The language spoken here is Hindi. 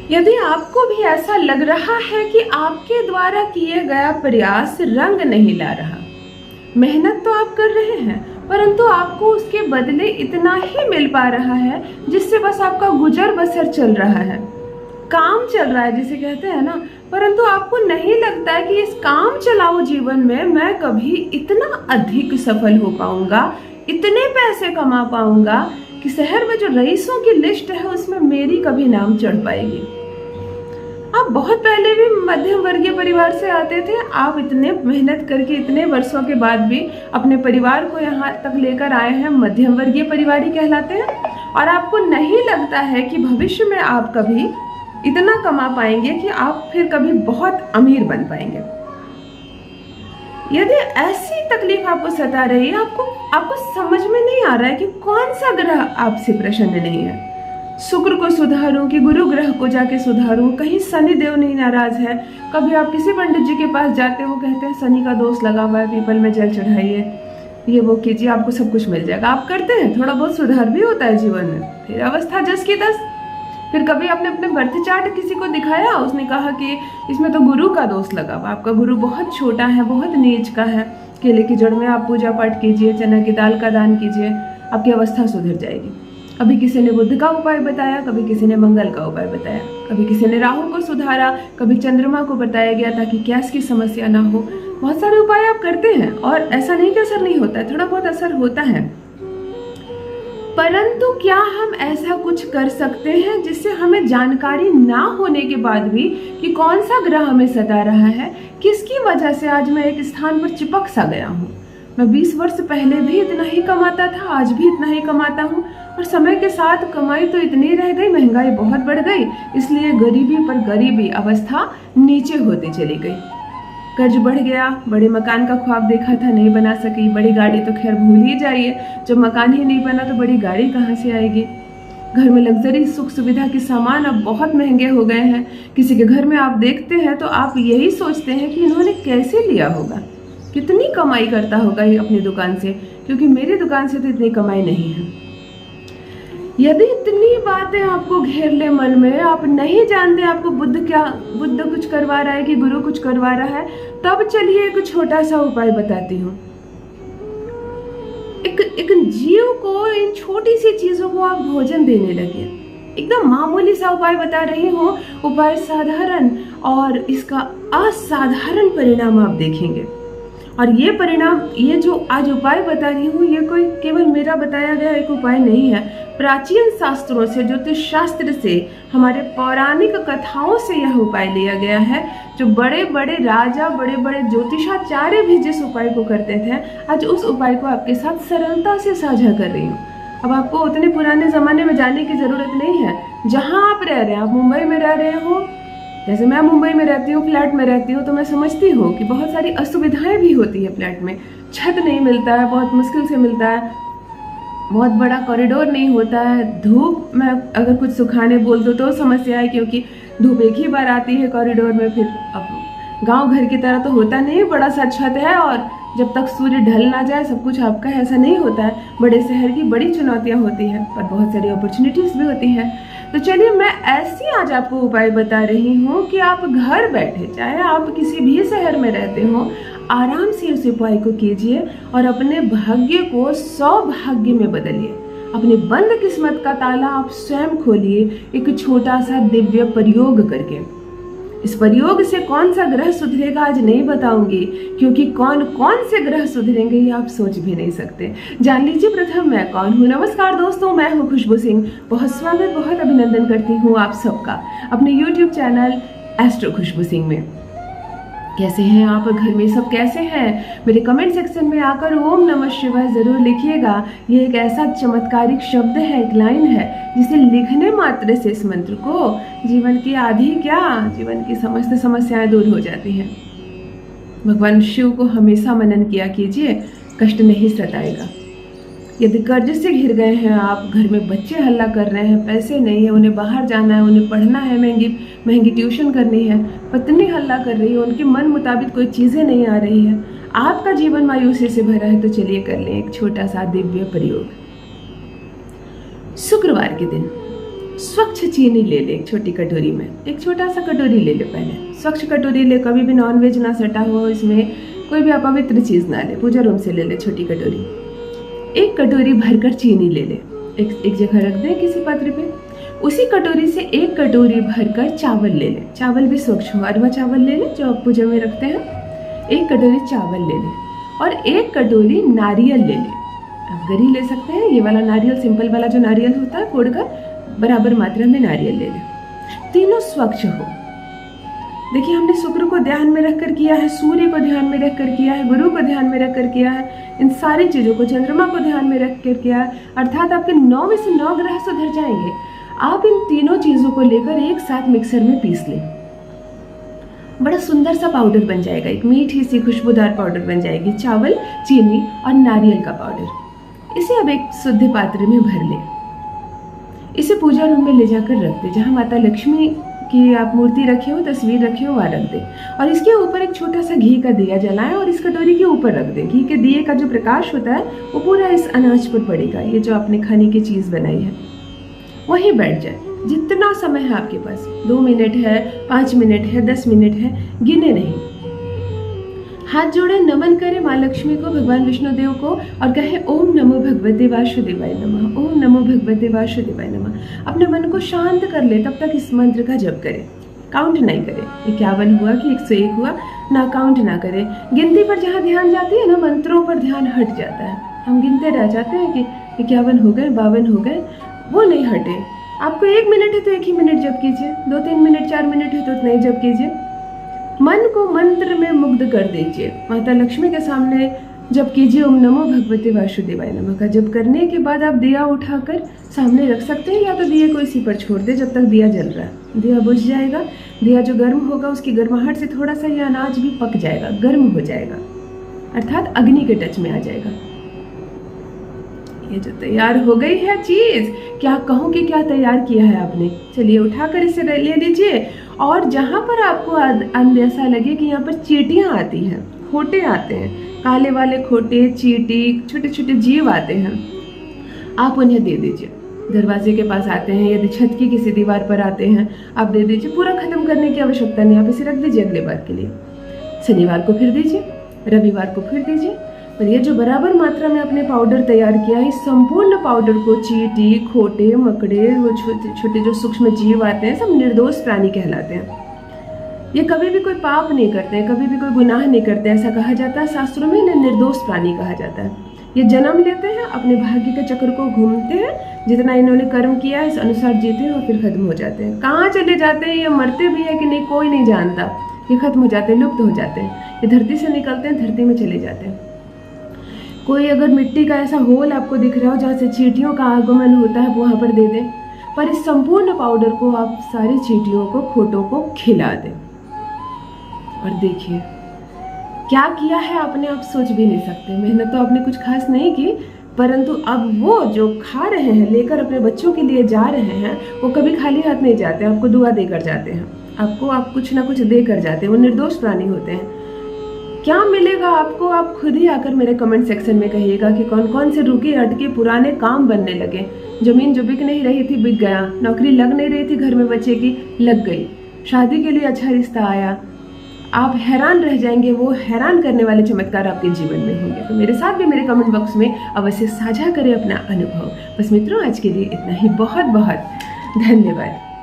यदि आपको भी ऐसा लग रहा है कि आपके द्वारा किए गया प्रयास रंग नहीं ला रहा, मेहनत तो आप कर रहे हैं परंतु आपको उसके बदले इतना ही मिल पा रहा है जिससे बस आपका गुजर बसर चल रहा है, काम चल रहा है जिसे कहते हैं ना, परंतु आपको नहीं लगता है कि इस काम चलाओ जीवन में मैं कभी इतना अधिक सफल हो पाऊंगा, इतने पैसे कमा पाऊंगा कि शहर में जो रईसों की लिस्ट है उसमें मेरी कभी नाम चढ़ पाएगी। आप बहुत पहले भी मध्यम वर्गीय परिवार से आते थे, आप इतने मेहनत करके इतने वर्षों के बाद भी अपने परिवार को यहाँ तक लेकर आए हैं, मध्यम वर्गीय परिवार ही कहलाते हैं, और आपको नहीं लगता है कि भविष्य में आप कभी इतना कमा पाएंगे कि आप फिर कभी बहुत अमीर बन पाएंगे। यदि ऐसी तकलीफ आपको सता रही है, आपको समझ में नहीं आ रहा है कि कौन सा ग्रह आपसे प्रसन्न नहीं है, शुक्र को सुधारूं कि गुरु ग्रह को जाके सुधारूं, कहीं शनि देव नहीं नाराज है। कभी आप किसी पंडित जी के पास जाते हो, वो कहते हैं शनि का दोष लगा हुआ है, पीपल में जल चढ़ाइए, ये वो कीजिए, आपको सब कुछ मिल जाएगा। आप करते हैं, थोड़ा बहुत सुधार भी होता है जीवन में, फिर अवस्था जस की तस। फिर कभी आपने अपने बर्थ चार्ट किसी को दिखाया, उसने कहा कि इसमें तो गुरु का दोष लगा हुआ, आपका गुरु बहुत छोटा है, बहुत नीच का है, केले की जड़ में आप पूजा पाठ कीजिए, चना की दाल का दान कीजिए, आपकी अवस्था सुधर जाएगी। कभी किसी ने बुध का उपाय बताया, कभी किसी ने मंगल का उपाय बताया, कभी किसी ने राहु को सुधारा, कभी चंद्रमा को बताया गया ताकि गैस की समस्या ना हो। बहुत सारे उपाय आप करते हैं और ऐसा नहीं कि असर नहीं होता है, थोड़ा बहुत असर होता है, परंतु क्या हम ऐसा कुछ कर सकते हैं जिससे हमें जानकारी ना होने के बाद भी कि कौन सा ग्रह हमें सता रहा है, किसकी वजह से आज मैं एक स्थान पर चिपक सा गया हूँ। मैं 20 वर्ष पहले भी इतना ही कमाता था, आज भी इतना ही कमाता हूँ, और समय के साथ कमाई तो इतनी रह गई, महंगाई बहुत बढ़ गई, इसलिए गरीबी पर गरीबी अवस्था नीचे होती चली गई। कर्ज बढ़ गया, बड़े मकान का ख्वाब देखा था, नहीं बना सकी, बड़ी गाड़ी तो खैर भूल ही जाइए, जब मकान ही नहीं बना तो बड़ी गाड़ी कहाँ से आएगी। घर में लग्जरी सुख सुविधा के सामान अब बहुत महंगे हो गए हैं। किसी के घर में आप देखते हैं तो आप यही सोचते हैं कि इन्होंने कैसे लिया होगा, कितनी कमाई करता होगा ये अपनी दुकान से, क्योंकि मेरी दुकान से तो इतनी कमाई नहीं है। यदि इतनी बातें आपको घेर ले मन में, आप नहीं जानते आपको बुद्ध कुछ करवा रहा है कि गुरु कुछ करवा रहा है, तब चलिए एक छोटा सा उपाय बताती हूँ। एक जीव को, इन छोटी सी चीजों को आप भोजन देने लगे, एकदम मामूली सा उपाय बता रही हूँ। उपाय साधारण और इसका असाधारण परिणाम आप देखेंगे। और ये परिणाम, ये जो आज उपाय बता रही हूँ, ये कोई केवल मेरा बताया गया एक उपाय नहीं है। प्राचीन शास्त्रों से, ज्योतिष शास्त्र से, हमारे पौराणिक कथाओं से यह उपाय लिया गया है। जो बड़े बड़े राजा, बड़े बड़े ज्योतिषाचार्य भी जिस उपाय को करते थे, आज उस उपाय को आपके साथ सरलता से साझा कर रही हूँ। अब आपको उतने पुराने ज़माने में जाने की ज़रूरत नहीं है। जहाँ आप रह रहे हैं, आप मुंबई में रह रहे हो, जैसे मैं मुंबई में रहती हूँ, फ्लैट में रहती हूँ, तो मैं समझती हूँ कि बहुत सारी असुविधाएं भी होती है फ्लैट में। छत नहीं मिलता है, बहुत मुश्किल से मिलता है, बहुत बड़ा कॉरिडोर नहीं होता है, धूप में अगर कुछ सुखाने बोल दो तो समस्या है, क्योंकि धूप एक ही बार आती है कॉरिडोर में। फिर अब गांव घर की तरह तो होता नहीं, बड़ा सा छत है और जब तक सूर्य ढल ना जाए सब कुछ आपका है, ऐसा नहीं होता है। बड़े शहर की बड़ी चुनौतियाँ होती हैं, पर बहुत सारी अपॉर्चुनिटीज़ भी होती हैं। तो चलिए, मैं ऐसी आज आपको उपाय बता रही हूँ कि आप घर बैठे, चाहे आप किसी भी शहर में रहते हो, आराम से उस उपाय को कीजिए और अपने भाग्य को सौभाग्य में बदलिए। अपनी बंद किस्मत का ताला आप स्वयं खोलिए एक छोटा सा दिव्य प्रयोग करके। इस प्रयोग से कौन सा ग्रह सुधरेगा आज नहीं बताऊंगी, क्योंकि कौन कौन से ग्रह सुधरेंगे ये आप सोच भी नहीं सकते। जान लीजिए प्रथम मैं कौन हूँ। नमस्कार दोस्तों, मैं हूँ खुशबू सिंह। बहुत स्वागत, बहुत अभिनंदन करती हूँ आप सबका अपने YouTube चैनल एस्ट्रो खुशबू सिंह में। कैसे हैं आप? घर में सब कैसे हैं? मेरे कमेंट सेक्शन में आकर ओम नमः शिवाय जरूर लिखिएगा। ये एक ऐसा चमत्कारिक शब्द है, एक लाइन है, जिसे लिखने मात्र से इस मंत्र को जीवन की आधी क्या, जीवन की समस्त समस्याएं दूर हो जाती हैं। भगवान शिव को हमेशा मनन किया कीजिए, कष्ट नहीं सताएगा। यदि कर्ज से घिर गए हैं आप, घर में बच्चे हल्ला कर रहे हैं, पैसे नहीं है, उन्हें बाहर जाना है, उन्हें पढ़ना है, महंगी महंगी ट्यूशन करनी है, पत्नी हल्ला कर रही है, उनके मन मुताबिक कोई चीज़ें नहीं आ रही है, आपका जीवन मायूसी से भरा है, तो चलिए कर लें एक छोटा सा दिव्य प्रयोग। शुक्रवार के दिन स्वच्छ चीनी ले ले एक छोटी कटोरी में, एक छोटा सा कटोरी ले ले पहले, स्वच्छ कटोरी ले, कभी भी नॉनवेज ना सटा हो इसमें, कोई भी अपवित्र चीज़ ना ले, पूजा रूम से ले ले छोटी कटोरी। एक कटोरी भरकर चीनी ले ले, एक जगह रख दे किसी पात्र पे। उसी कटोरी से एक कटोरी भरकर चावल ले ले, चावल भी स्वच्छ हो, अरवा चावल ले ले जो आप पूजा में रखते हैं। एक कटोरी चावल ले ले और एक कटोरी नारियल ले ले। आप गरी ले सकते हैं, ये वाला नारियल, सिंपल वाला जो नारियल होता है, फोड़कर बराबर मात्रा में नारियल ले ले। तीनों स्वच्छ हो। देखिए हमने शुक्र को ध्यान में रखकर किया है, सूर्य को ध्यान में रखकर किया है, गुरु को ध्यान में रखकर किया है, इन सारी चीज़ों को, चंद्रमा को ध्यान में रखकर किया है, अर्थात आपके 9 में से 9 ग्रह सुधर जाएंगे। आप इन तीनों चीज़ों को लेकर एक साथ मिक्सर में पीस लें, बड़ा सुंदर सा पाउडर बन जाएगा, एक मीठी सी खुशबूदार पाउडर बन जाएगी, चावल, चीनी और नारियल का पाउडर। इसे अब एक शुद्ध पात्र में भर लें। इसे पूजा रूम में ले जाकर रख दे, जहाँ माता लक्ष्मी की आप मूर्ति रखे हो, तस्वीर रखे हो, वहाँ रख दे। और इसके ऊपर एक छोटा सा घी का दिया जलाएं और इस कटोरी के ऊपर रख दें। घी के दिए का जो प्रकाश होता है वो पूरा इस अनाज पर पड़ेगा, ये जो आपने खाने की चीज़ बनाई है वहीं बैठ जाए। जितना समय है आपके पास, 2 मिनट है, 5 मिनट है, 10 मिनट है, गिने नहीं। हाथ जोड़े नमन करें माँ लक्ष्मी को, भगवान विष्णुदेव को, और कहे ओम नमो भगवते वासुदेवाय नमः, ओम नमो भगवते वासुदेवाय नमः। अपने मन को शांत कर ले, तब तक इस मंत्र का जप करें। काउंट नहीं करें, 51 हुआ कि 101 हुआ, ना काउंट ना करें। गिनती पर जहाँ ध्यान जाती है ना, मंत्रों पर ध्यान हट जाता है। हम गिनते रह जाते हैं कि 51 हो गए, 52 हो गए, वो नहीं हटे। आपको 1 मिनट है तो 1 ही मिनट जप कीजिए, 2-3 मिनट, 4 मिनट है तो उतना ही जप कीजिए। मन को मंत्र में मुग्ध कर दीजिए। माता लक्ष्मी के सामने जप कीजिए ओम नमो भगवते वासुदेवाय नमः का। जप करने के बाद आप दिया उठाकर सामने रख सकते हैं, या तो दिए को इसी पर छोड़ दे जब तक दिया जल रहा है। दिया बुझ जाएगा, दिया जो गर्म होगा उसकी गर्माहट से थोड़ा सा ये अनाज भी पक जाएगा, गर्म हो जाएगा, अर्थात अग्नि के टच में आ जाएगा। ये जो तैयार हो गई है चीज, क्या कहूँ कि क्या तैयार किया है आपने। चलिए उठाकर इसे ले लीजिए, और जहाँ पर आपको अंदेशा लगे कि यहाँ पर चींटियाँ आती हैं, खोटे आते हैं, काले वाले खोटे, चींटी, छोटे छोटे जीव आते हैं, आप उन्हें दे दीजिए। दरवाजे के पास आते हैं, यदि छत की किसी दीवार पर आते हैं, आप दे दीजिए। पूरा खत्म करने की आवश्यकता नहीं, आप इसे रख दीजिए अगले बार के लिए। शनिवार को फिर दीजिए, रविवार को फिर दीजिए। और ये जो बराबर मात्रा में आपने पाउडर तैयार किया है, इस संपूर्ण पाउडर को चींटी, खोटे, मकड़े, वो छोटे छोटे जो सूक्ष्म जीव आते हैं, सब निर्दोष प्राणी कहलाते हैं। ये कभी भी कोई पाप नहीं करते हैं, कभी भी कोई गुनाह नहीं करते, ऐसा कहा जाता है शास्त्रों में, इन्हें निर्दोष प्राणी कहा जाता है। ये जन्म लेते हैं, अपने भाग्य के चक्र को घूमते हैं, जितना इन्होंने कर्म किया है इस अनुसार जीते हैं और फिर खत्म हो जाते हैं। कहाँ चले जाते हैं, ये मरते भी है कि नहीं कोई नहीं जानता, ये खत्म हो जाते हैं, लुप्त हो जाते हैं। ये धरती से निकलते हैं, धरती में चले जाते हैं। कोई अगर मिट्टी का ऐसा होल आपको दिख रहा हो जहाँ से चींटियों का आगमन होता है, वहाँ पर दे दें। पर इस संपूर्ण पाउडर को आप सारी चींटियों को, खोटों को खिला दें। और देखिए क्या किया है आपने, आप सोच भी नहीं सकते। मेहनत तो आपने कुछ खास नहीं की, परंतु अब वो जो खा रहे हैं, लेकर अपने बच्चों के लिए जा रहे हैं, वो कभी खाली हाथ नहीं जाते, आपको दुआ देकर जाते हैं, आप कुछ ना कुछ देकर जाते हैं। वो निर्दोष प्राणी होते हैं। क्या मिलेगा आपको, आप खुद ही आकर मेरे कमेंट सेक्शन में कहिएगा कि कौन कौन से रुके अटके पुराने काम बनने लगे। जमीन जो बिक नहीं रही थी बिक गया, नौकरी लग नहीं रही थी घर में बच्चे की, लग गई, शादी के लिए अच्छा रिश्ता आया। आप हैरान रह जाएंगे, वो हैरान करने वाले चमत्कार आपके जीवन में होंगे। तो मेरे साथ भी मेरे कमेंट बॉक्स में अवश्य साझा करें अपना अनुभव। बस मित्रों आज के लिए इतना ही, बहुत बहुत धन्यवाद।